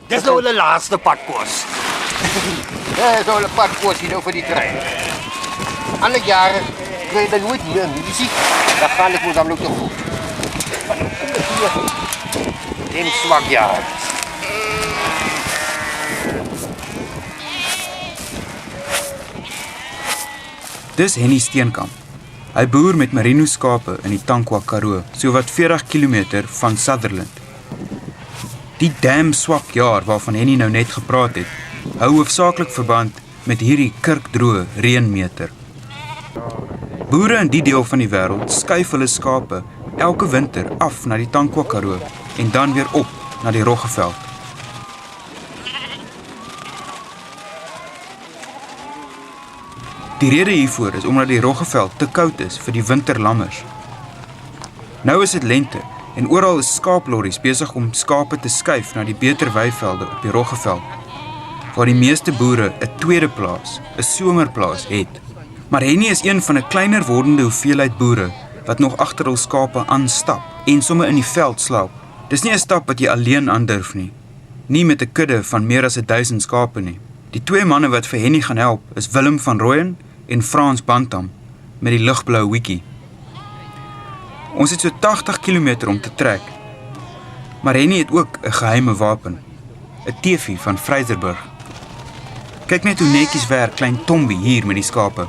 Dis nou hulle laaste padkos. Ja, dis hulle padkos hier nou vir die trein. Alle jare kry jy nooit meer milisie. Dan gaan ek mos amper te goed. In swak jaar. Dis Henny Steenkamp. Hy boer met merino skape in die Tankwa Karoo, sowat 40 km van Sutherland. Die damn swak jaar waarvan Henny nou net gepraat het, hou hoofsaaklik verband met hierdie kurkdroë reënmeter. Boere in die deel van die wêreld skuif hulle skape elke winter af na die Tankwa Karoo en dan weer op na die Roggeveld. Die rede hiervoor is omdat die Roggeveld te koud is vir die winterlammers. Nou is dit lente en oral is skaaplorries besig om skape te skuif na die beter weivelde op die Roggeveld, waar die meeste boere 'n tweede plaas, 'n somerplaas het. Maar Henny is een van 'n kleiner wordende hoeveelheid boere wat nog agter hul skape aanstap en somme in die veld slaap. Dis nie 'n stap wat jy alleen aandurf nie, nie met 'n kudde van meer as 1000 skape nie. Die twee manne wat vir Henny gaan help is Willem van Rooyen en Frans Bantam met die ligblou wiekie. Ons het so 80 km om te trek, maar Henny het ook 'n geheime wapen, 'n teefie van Vryserburg. Kyk net hoe netjies werk klein Tombi hier met die skape.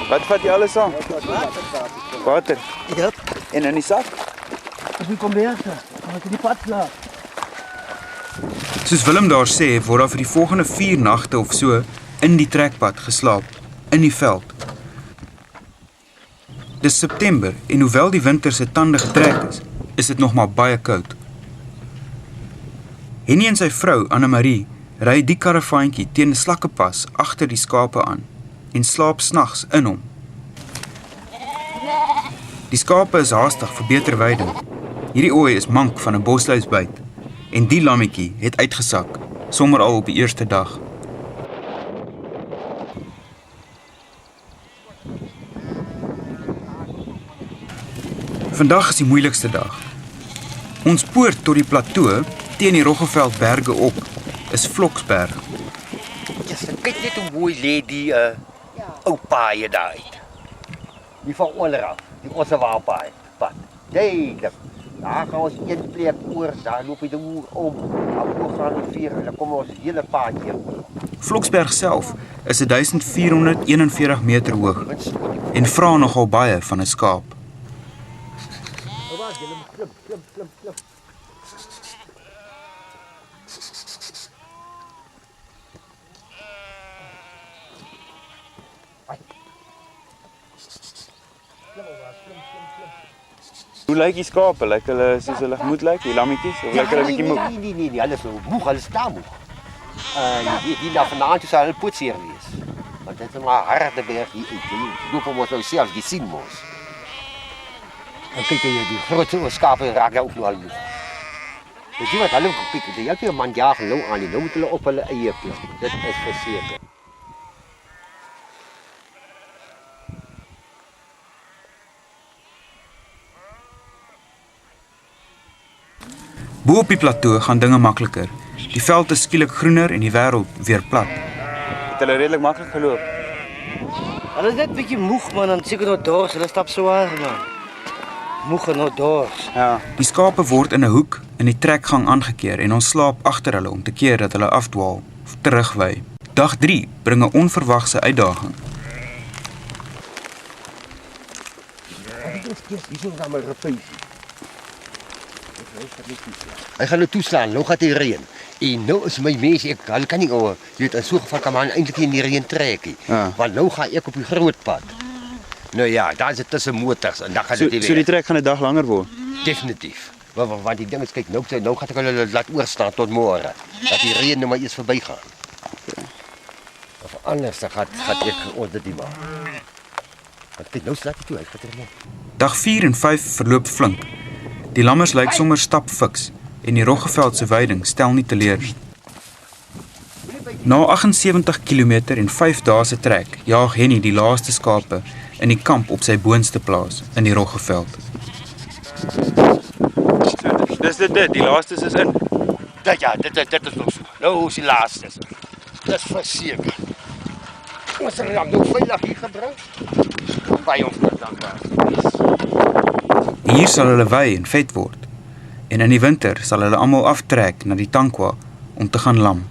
Wat vat jy alles aan? Water. Yep. En in die sak? As jy kom weer, kan ek die pad klaar. Soos Willem daar sê, word daar vir die volgende 4 nagte of so in die trekpad geslaap, in die veld. Dis September en hoewel die winter se tande getrek is dit nog maar baie koud. Henny en sy vrou, Anne-Marie, ry die karavaantjie teen 'n slakkepas agter die skape aan en slaap snags in hom. Die skape is haastig vir beter weiding. Hierdie ooi is mank van 'n bosluisbyt en die lammetjie het uitgesak, sommer al op die eerste dag. Vandag is die moeilikste dag. Ons poort tot die plateau teen die Roggeveld berge op is Vloksberg. Ja, kyk net hoe mooi lê die ou paaie daar uit. Die van onderaf, die Ossewaarpaai pad. Duidelik. Daar gaan ons een plek oor, daar loop die oor om, daar oor gaan die vier en dan kom ons hele paadjie oor. Vloksberg self is 1441 meter hoog en vra nogal baie van 'n skaap. Klim. Hoe lyk die skape? Lyk hulle soos hulle moet lyk, die lammetjies? Of lyk hulle 'n bietjie moeg? Nee, hulle is moeg, hulle is moeg. Die daar vanaand sal hulle poetseer wees. Want dit is maar harde berg hier uit. Die loop ons nou self, die sien mos. En kyk jy, die groot skape raak ook nou al moeg. Weet jy wat, hulle kyk, die hele man jaag nou aan, nou moet hulle op hulle eie plek. Dit is verseker. Bo op die plateau gaan dinge makliker. Die veld is skielik groener en die wêreld weer plat. Het hulle redelik maklik geloop? Hulle is net 'n bietjie moeg, man, dan seker nog dors, hulle stap swaar, man. Moeg en nog dors. Ja. Die skape word in 'n hoek in die trekgang aangekeer en ons slaap agter hulle om te keer dat hulle afdwaal of terugwy. Dag 3 bring 'n onverwagse uitdaging. Dis ons gaan maar repeat. Hy gaan nou toeslaan, nou gaat die reën. En nou is my mense, hulle kan nie oor, jy weet, in so 'n geval kan man eintlik in die reën trek nie. Ja. Want nou gaan ek op die groot pad. Nou ja, daar is dit tussen motors en dan gaan dit So die trek gaan 'n dag langer word. Definitief. Want die ding is, kyk, nou gaan ek hulle laat oorstaan tot môre. Dat die reën nou maar eers verbygaan. Okay. Of anders dan gaan ek ons dit nie maak. Want kyk, nou slaat hy toe, hy gaat er nie. Dag 4 en 5 verloop flink. Die lammers lyk sommer stapfiks en die Roggeveld se weiding stel nie teleur. Moenie by Na 78 km en 5 dae se trek, jaag Henny die laaste skape in die kamp op sy boonste plaas in die Roggeveld. So, dis dit, die laaste is in. Dit is nog so. Nou is die laaste. Dis verseker. Ons het hom nou veilig hier gebring. By ons dankbaar. Hier sal hulle wei en vet word. En in die winter sal hulle almal aftrek na die Tankwa om te gaan lam.